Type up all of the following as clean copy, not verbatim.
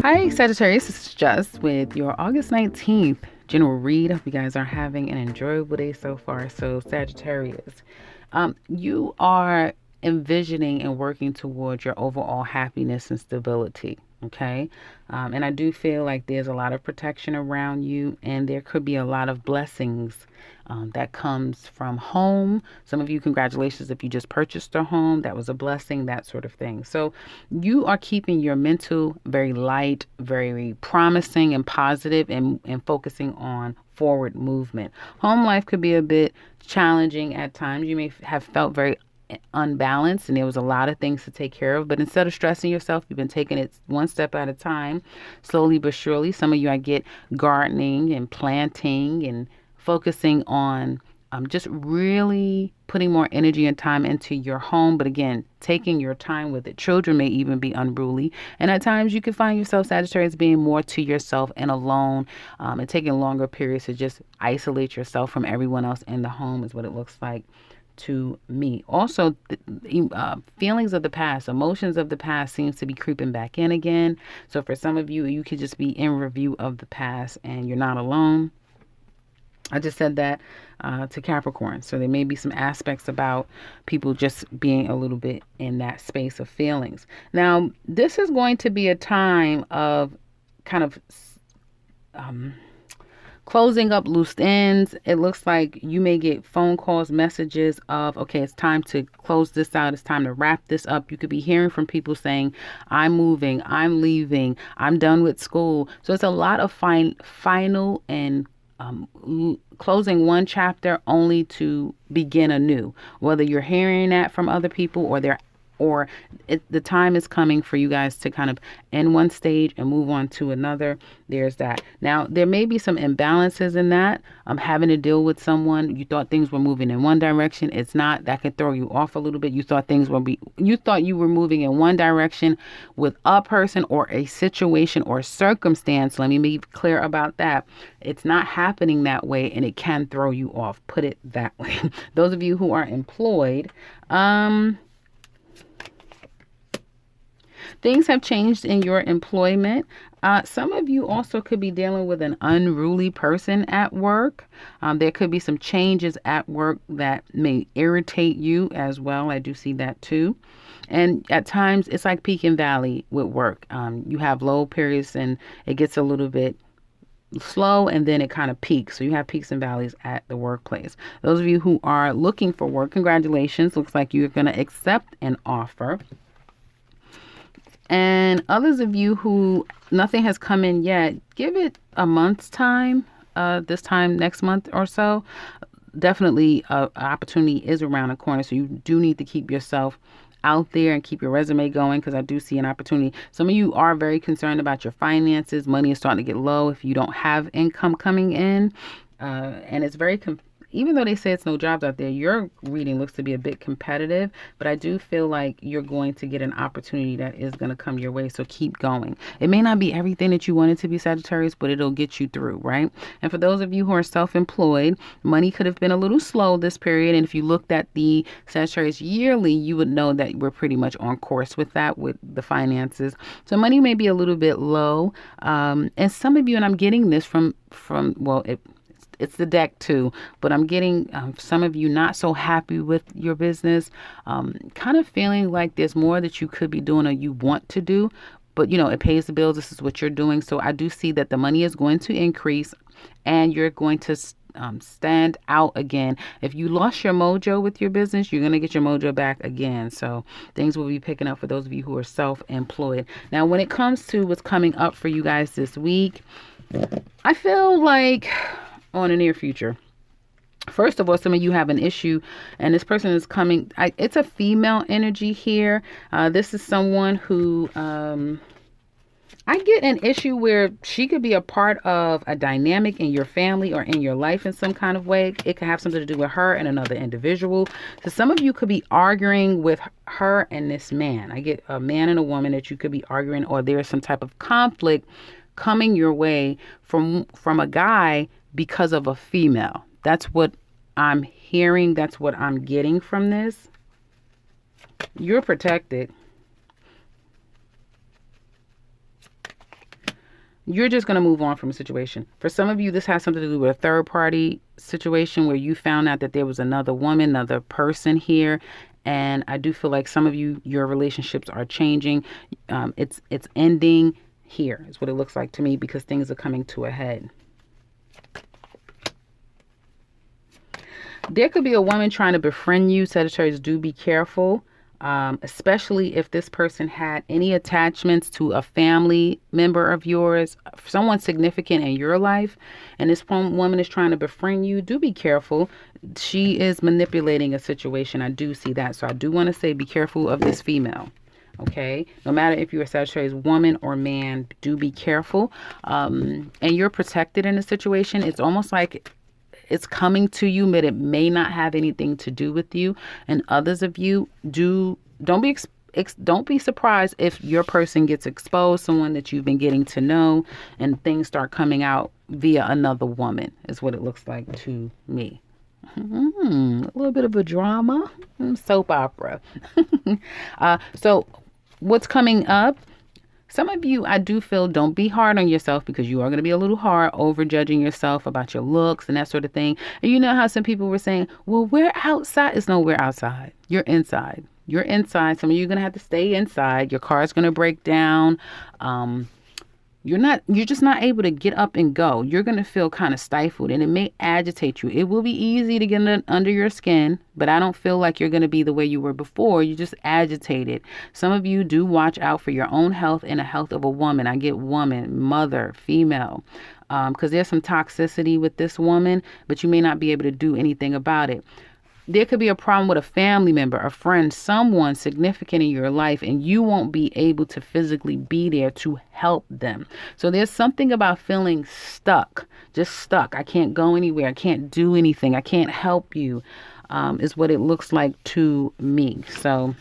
Hi, Sagittarius. This is Just with your August 19th general read. Hope you guys are having an enjoyable day so far. So, Sagittarius, you are envisioning and working towards your overall happiness and stability. Okay. And I do feel like there's a lot of protection around you, and there could be a lot of blessings that comes from home. Some of you, congratulations if you just purchased a home. That was a blessing, that sort of thing. So you are keeping your mental very light, very promising and positive, and focusing on forward movement. Home life could be a bit challenging at times. You may have felt very unbalanced and there was a lot of things to take care of, but instead of stressing yourself, you've been taking it one step at a time, slowly but surely. Some of you, I get gardening and planting and focusing on just really putting more energy and time into your home, but again, taking your time with it. Children may even be unruly, and at times you can find yourself, Sagittarius, being more to yourself and alone, and taking longer periods to just isolate yourself from everyone else in the home is what it looks like to me. Also, feelings of the past, emotions of the past seems to be creeping back in again. So for some of you, you could just be in review of the past and you're not alone. I just said that to Capricorn. So there may be some aspects about people just being a little bit in that space of feelings. Now, this is going to be a time of kind of closing up loose ends. It looks like you may get phone calls, messages of, okay, it's time to close this out. It's time to wrap this up. You could be hearing from people saying, I'm moving, I'm leaving, I'm done with school. So it's a lot of final and closing one chapter only to begin anew. Whether you're hearing that from other people or the time is coming for you guys to kind of end one stage and move on to another. There's that. Now, there may be some imbalances in that. Having to deal with someone, you thought things were moving in one direction. It's not. That could throw you off a little bit. You thought you were moving in one direction with a person or a situation or circumstance. Let me be clear about that. It's not happening that way, and it can throw you off. Put it that way. Those of you who are employed, things have changed in your employment. Some of you also could be dealing with an unruly person at work. There could be some changes at work that may irritate you as well. I do see that too. And at times it's like peak and valley with work. You have low periods and it gets a little bit slow and then it kind of peaks. So you have peaks and valleys at the workplace. Those of you who are looking for work, congratulations. Looks like you're going to accept an offer. And others of you who nothing has come in yet, give it a month's time, this time next month or so. Definitely an opportunity is around the corner. So you do need to keep yourself out there and keep your resume going, because I do see an opportunity. Some of you are very concerned about your finances. Money is starting to get low if you don't have income coming in. And it's very even though they say it's no jobs out there, your reading looks to be a bit competitive, but I do feel like you're going to get an opportunity that is going to come your way. So keep going. It may not be everything that you want it to be, Sagittarius, but it'll get you through, right? And for those of you who are self-employed, money could have been a little slow this period. And if you looked at the Sagittarius yearly, you would know that we're pretty much on course with that, with the finances. So money may be a little bit low. And some of you, and I'm getting this from it's the deck too, but I'm getting some of you not so happy with your business, kind of feeling like there's more that you could be doing or you want to do, but it pays the bills. This is what you're doing. So I do see that the money is going to increase and you're going to stand out again. If you lost your mojo with your business, you're going to get your mojo back again. So things will be picking up for those of you who are self-employed. Now, when it comes to what's coming up for you guys this week, I feel like on the near future. First of all, some of you have an issue and this person is coming. It's a female energy here. This is someone who I get an issue where she could be a part of a dynamic in your family or in your life in some kind of way. It could have something to do with her and another individual. So some of you could be arguing with her and this man. I get a man and a woman that you could be arguing, or there's some type of conflict coming your way from a guy because of a female. That's what I'm hearing. That's what I'm getting from this. You're protected. You're just going to move on from a situation. For some of you, this has something to do with a third party situation where you found out that there was another woman, another person here. And I do feel like some of you, your relationships are changing. It's ending here is what it looks like to me, because things are coming to a head. There could be a woman trying to befriend you. Sagittarius, do be careful. Especially if this person had any attachments to a family member of yours, someone significant in your life, and this woman is trying to befriend you, do be careful. She is manipulating a situation. I do see that. So I do want to say be careful of this female. Okay, no matter if you're a Sagittarius woman or man, do be careful. And you're protected in a situation. It's almost like it's coming to you, but it may not have anything to do with you. And others of you don't be surprised if your person gets exposed, someone that you've been getting to know, and things start coming out via another woman, is what it looks like to me. A little bit of a drama, soap opera. So what's coming up? Some of you, I do feel, don't be hard on yourself, because you are going to be a little hard, over judging yourself about your looks and that sort of thing. And you know how some people were saying, well, we're outside. It's no, we're outside. You're inside. You're inside. Some of you are going to have to stay inside. Your car's going to break down. You're just not able to get up and go. You're going to feel kind of stifled, and it may agitate you. It will be easy to get under your skin, but I don't feel like you're going to be the way you were before. You're just agitated. Some of you do watch out for your own health and the health of a woman. I get woman, mother, female, because there's some toxicity with this woman, but you may not be able to do anything about it. There could be a problem with a family member, a friend, someone significant in your life, and you won't be able to physically be there to help them. So there's something about feeling stuck, just stuck. I can't go anywhere. I can't do anything. I can't help you, is what it looks like to me. So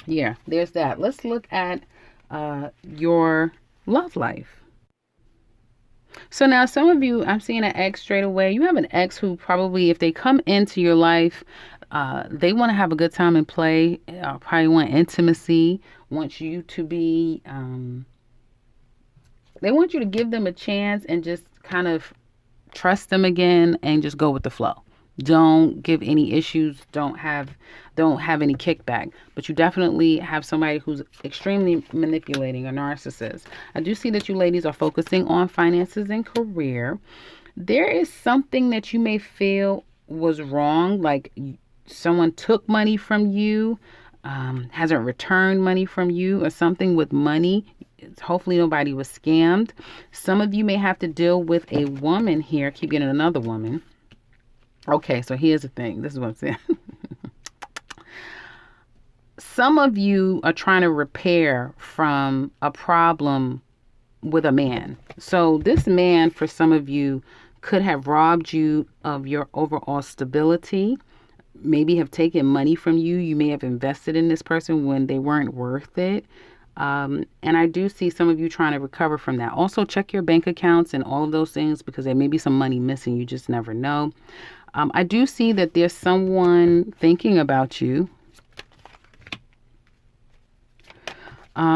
yeah, there's that. Let's look at your love life. So now some of you, I'm seeing an ex straight away. You have an ex who probably, if they come into your life, they want to have a good time and play, probably want intimacy, want you to be, they want you to give them a chance and just kind of trust them again and just go with the flow. Don't give any issues. Don't have any kickback. But you definitely have somebody who's extremely manipulating, a narcissist. I do see that you ladies are focusing on finances and career. There is something that you may feel was wrong, like someone took money from you, hasn't returned money from you, or something with money. Hopefully nobody was scammed. Some of you may have to deal with a woman here. Keep getting another woman. Okay, so here's the thing. This is what I'm saying. Some of you are trying to repair from a problem with a man. So this man, for some of you, could have robbed you of your overall stability, maybe have taken money from you. You may have invested in this person when they weren't worth it. And I do see some of you trying to recover from that. Also, check your bank accounts and all of those things, because there may be some money missing. You just never know. I do see that there's someone thinking about you.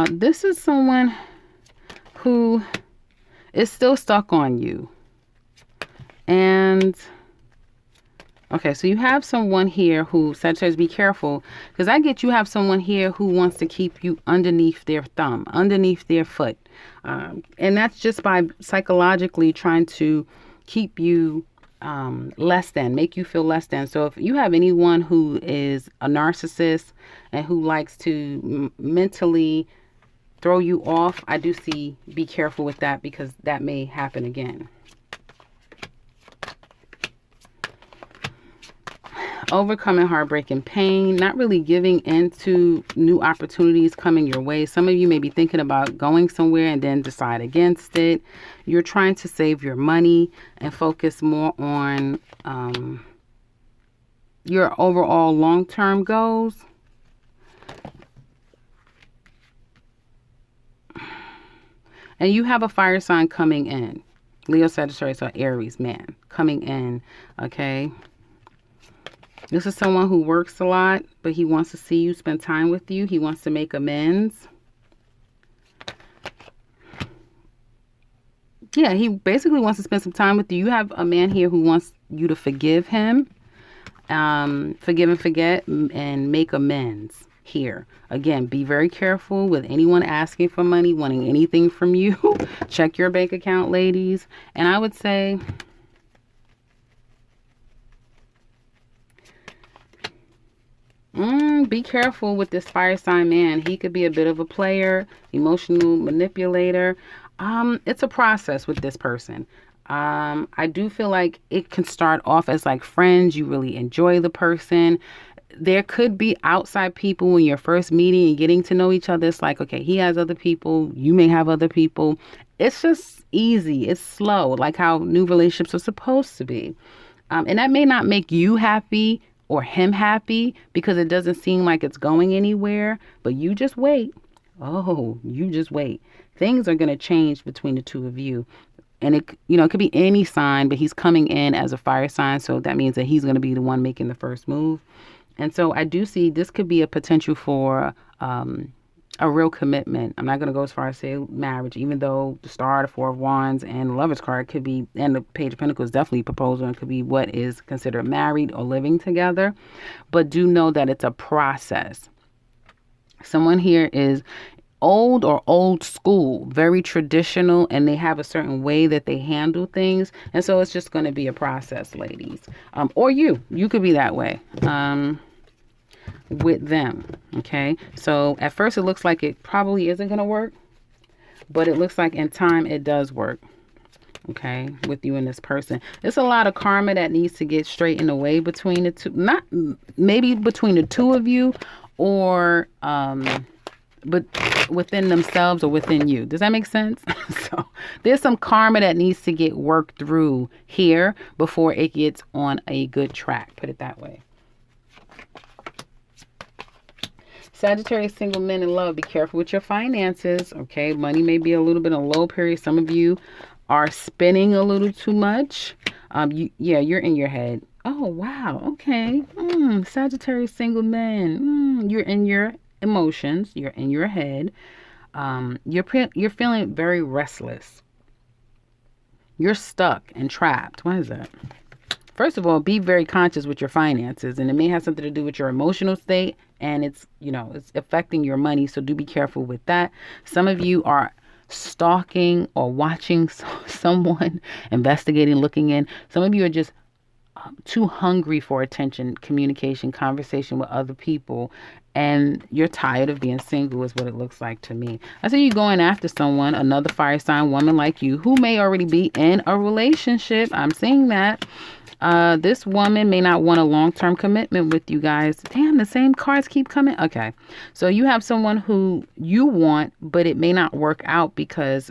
This is someone who is still stuck on you. And okay, so you have someone here who, Sagittarius, be careful, because I get you have someone here who wants to keep you underneath their thumb, underneath their foot. And that's just by psychologically trying to keep you less than, make you feel less than. So if you have anyone who is a narcissist and who likes to mentally throw you off, I do see be careful with that, because that may happen again. Overcoming heartbreak and pain, not really giving into new opportunities coming your way. Some of you may be thinking about going somewhere and then decide against it. You're trying to save your money and focus more on your overall long-term goals. And you have a fire sign coming in. Leo, Sagittarius, or Aries man coming in, okay? This is someone who works a lot, but he wants to see you, spend time with you. He wants to make amends. Yeah, he basically wants to spend some time with you. You have a man here who wants you to forgive him, forgive and forget, and make amends here. Again, be very careful with anyone asking for money, wanting anything from you. Check your bank account, ladies. And I would say, be careful with this fire sign man. He could be a bit of a player, emotional manipulator. It's a process with this person. I do feel like it can start off as like friends. You really enjoy the person. There could be outside people when you're first meeting and getting to know each other. It's like, okay, he has other people. You may have other people. It's just easy. It's slow, like how new relationships are supposed to be. And that may not make you happy or him happy because it doesn't seem like it's going anywhere, but you just wait. Oh, you just wait. Things are going to change between the two of you. And it could be any sign, but he's coming in as a fire sign. So that means that he's going to be the one making the first move. And so I do see this could be a potential for a real commitment. I'm not going to go as far as say marriage, even though the Star, the Four of Wands, and the Lover's card could be, and the Page of Pentacles definitely proposal and could be what is considered married or living together. But do know that it's a process. Someone here is old or old school, very traditional, and they have a certain way that they handle things. And so it's just going to be a process, ladies. Or you could be that way. With them. Okay. So at first it looks like it probably isn't going to work, but it looks like in time it does work. Okay. With you and this person. There's a lot of karma that needs to get straightened away between the two, not maybe between the two of you or, but within themselves or within you. Does that make sense? So there's some karma that needs to get worked through here before it gets on a good track. Put it that way. Sagittarius single men in love, be careful with your finances, okay? Money may be a little bit in a low period. Some of you are spending a little too much. You're in your head. Oh, wow, okay. Sagittarius single men. You're in your emotions. You're in your head. You're feeling very restless. You're stuck and trapped. Why is that? First of all, be very conscious with your finances, and it may have something to do with your emotional state, and it's affecting your money. So do be careful with that. Some of you are stalking or watching someone, investigating, looking in. Some of you are just too hungry for attention, communication, conversation with other people, and you're tired of being single is what it looks like to me. I see you going after someone, another fire sign woman like you, who may already be in a relationship. I'm seeing that. This woman may not want a long-term commitment with you guys. Damn, the same cards keep coming. Okay. So you have someone who you want, but it may not work out because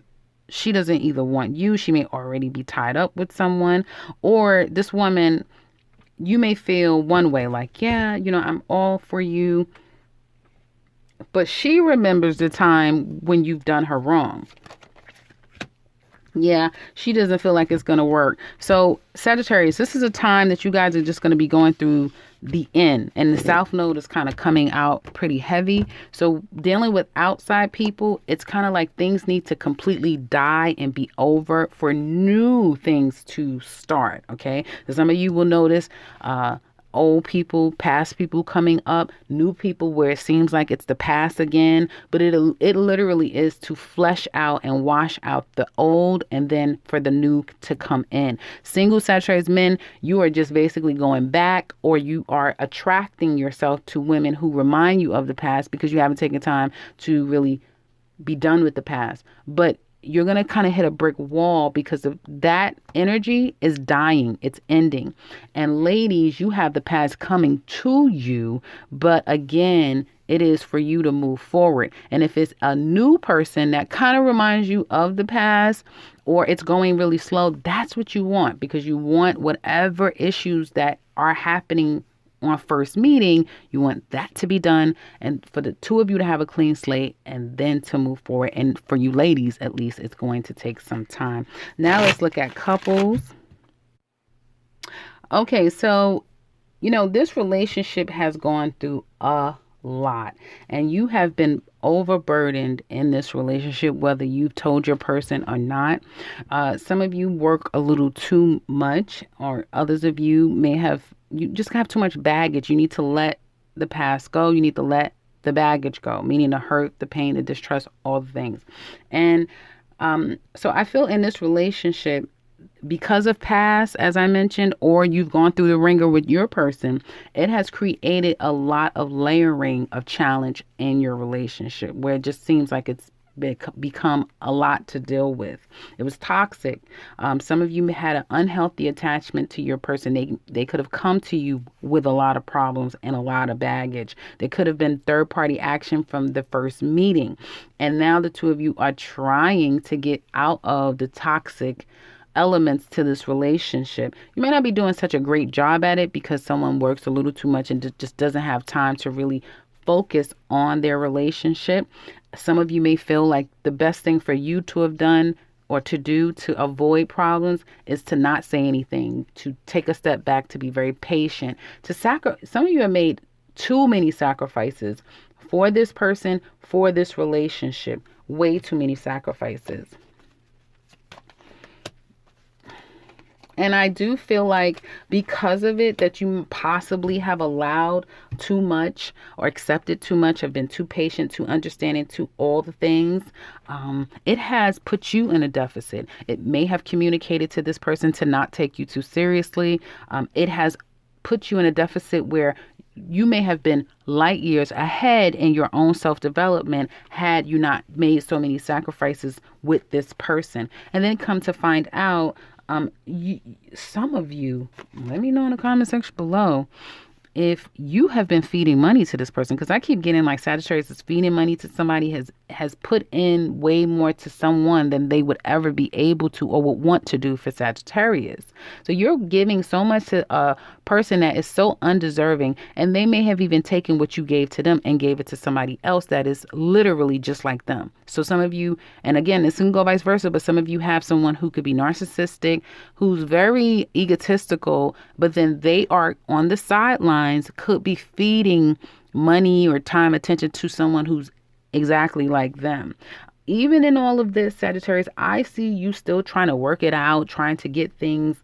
she doesn't either want you. She may already be tied up with someone, or this woman, you may feel one way, like, yeah, I'm all for you. But she remembers the time when you've done her wrong. Yeah, she doesn't feel like it's going to work. So Sagittarius, this is a time that you guys are just going to be going through the end, and the South Node is kind of coming out pretty heavy. So dealing with outside people, it's kind of like things need to completely die and be over for new things to start. Okay. So some of you will notice, old people, past people coming up, new people where it seems like it's the past again, but it literally is to flesh out and wash out the old and then for the new to come in. Single Sagittarius men, you are just basically going back, or you are attracting yourself to women who remind you of the past because you haven't taken time to really be done with the past. But you're going to kind of hit a brick wall because of that energy is dying. It's ending. And ladies, you have the past coming to you. But again, it is for you to move forward. And if it's a new person that kind of reminds you of the past, or it's going really slow, that's what you want, because you want whatever issues that are happening on first meeting, you want that to be done, and for the two of you to have a clean slate and then to move forward. And for you ladies, at least, it's going to take some time. Now let's look at couples. Okay, so this relationship has gone through a lot. And you have been overburdened in this relationship, whether you've told your person or not. Some of you work a little too much, or others of you you just have too much baggage. You need to let the past go. You need to let the baggage go, meaning the hurt, the pain, the distrust, all the things. And so I feel in this relationship, because of past, as I mentioned, or you've gone through the ringer with your person, it has created a lot of layering of challenge in your relationship where it just seems like it's become a lot to deal with. It was toxic. Some of you had an unhealthy attachment to your person. They could have come to you with a lot of problems and a lot of baggage. There could have been third party action from the first meeting. And now the two of you are trying to get out of the toxic elements to this relationship. You may not be doing such a great job at it because someone works a little too much and just doesn't have time to really focus on their relationship. Some of you may feel like the best thing for you to have done or to do to avoid problems is to not say anything, to take a step back, to be very patient, some of you have made too many sacrifices for this person, for this relationship, way too many sacrifices. And I do feel like because of it, that you possibly have allowed too much or accepted too much, have been too patient, too understanding to all the things. It has put you in a deficit. It may have communicated to this person to not take you too seriously. It has put you in a deficit where you may have been light years ahead in your own self-development had you not made so many sacrifices with this person. And then come to find out, some of you, let me know in the comment section below if you have been feeding money to this person, because I keep getting like Sagittarius is feeding money to somebody, has put in way more to someone than they would ever be able to or would want to do for Sagittarius. So you're giving so much to a person that is so undeserving, and they may have even taken what you gave to them and gave it to somebody else that is literally just like them. So some of you, and again, this can go vice versa, but some of you have someone who could be narcissistic, who's very egotistical, but then they are on the sidelines, could be feeding money or time, attention to someone who's exactly like them. Even in all of this, Sagittarius, I see you still trying to work it out, trying to get things,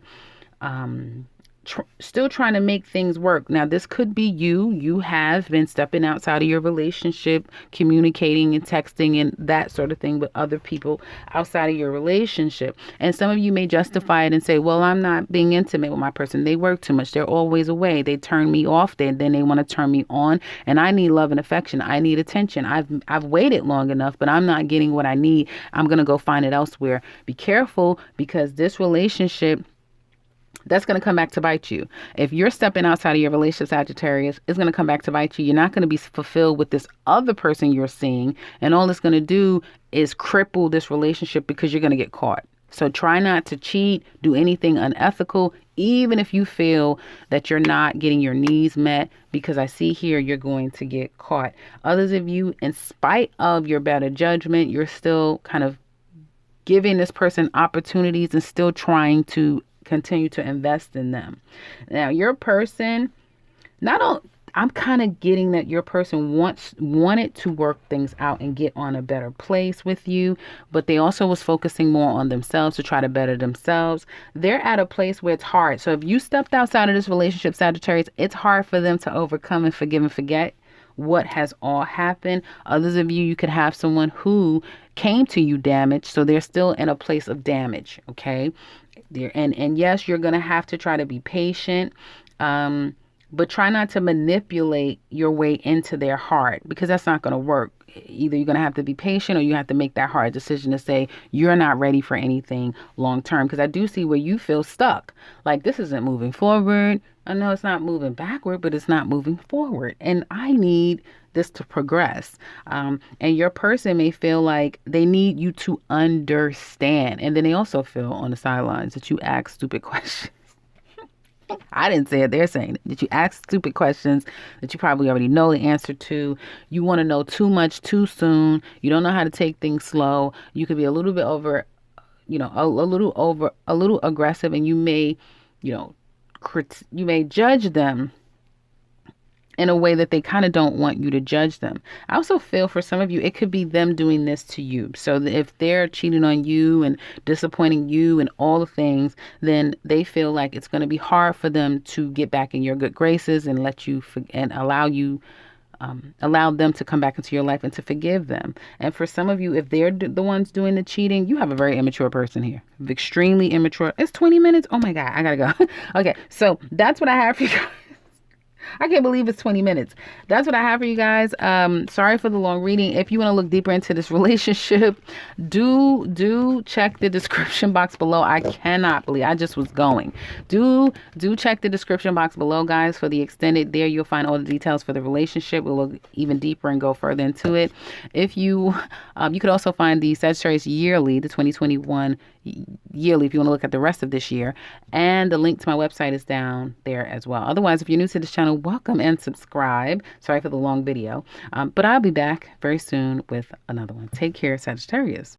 still trying to make things work. Now, this could be you have been stepping outside of your relationship, communicating and texting and that sort of thing with other people outside of your relationship. And some of you may justify it and say, well, I'm not being intimate with my person. They work too much. They're always away. They turn me off. Then they want to turn me on. And I need love and affection. I need attention. I've waited long enough, but I'm not getting what I need. I'm going to go find it elsewhere. Be careful, because this relationship, that's going to come back to bite you. If you're stepping outside of your relationship, Sagittarius, it's going to come back to bite you. You're not going to be fulfilled with this other person you're seeing. And all it's going to do is cripple this relationship because you're going to get caught. So try not to cheat, do anything unethical, even if you feel that you're not getting your needs met, because I see here you're going to get caught. Others of you, in spite of your better judgment, you're still kind of giving this person opportunities and still trying to continue to invest in them. Now, your person, I'm kind of getting that your person wanted to work things out and get on a better place with you, but they also was focusing more on themselves to try to better themselves. They're at a place where it's hard. So if you stepped outside of this relationship, Sagittarius, it's hard for them to overcome and forgive and forget what has all happened. Others of you could have someone who came to you damaged, so they're still in a place of damage, okay? And yes, you're going to have to try to be patient, but try not to manipulate your way into their heart, because that's not going to work. Either you're going to have to be patient, or you have to make that hard decision to say you're not ready for anything long term. Because I do see where you feel stuck. Like, this isn't moving forward. I know it's not moving backward, but it's not moving forward. And I need this to progress. And your person may feel like they need you to understand. And then they also feel on the sidelines that you ask stupid questions. I didn't say it. They're saying it. That you ask stupid questions that you probably already know the answer to. You want to know too much too soon. You don't know how to take things slow. You could be a little bit over, a little aggressive, and you may, you may judge them in a way that they kind of don't want you to judge them. I also feel for some of you, it could be them doing this to you. So if they're cheating on you and disappointing you and all the things, then they feel like it's going to be hard for them to get back in your good graces and let you and allow them to come back into your life and to forgive them. And for some of you, if they're the ones doing the cheating, you have a very immature person here, extremely immature. It's 20 minutes. Oh my God, I gotta go. Okay, so that's what I have for you guys. I can't believe it's 20 minutes. That's what I have for you guys. Sorry for the long reading. If you want to look deeper into this relationship, do check the description box below. I cannot believe I just was going. Do check the description box below, guys, for the extended. There you'll find all the details for the relationship. We'll look even deeper and go further into it. If you could also find the Sagittarius yearly, the 2021 yearly, if you want to look at the rest of this year, and the link to my website is down there as well. Otherwise, if you're new to this channel, welcome and subscribe. Sorry for the long video, but I'll be back very soon with another one. Take care, Sagittarius.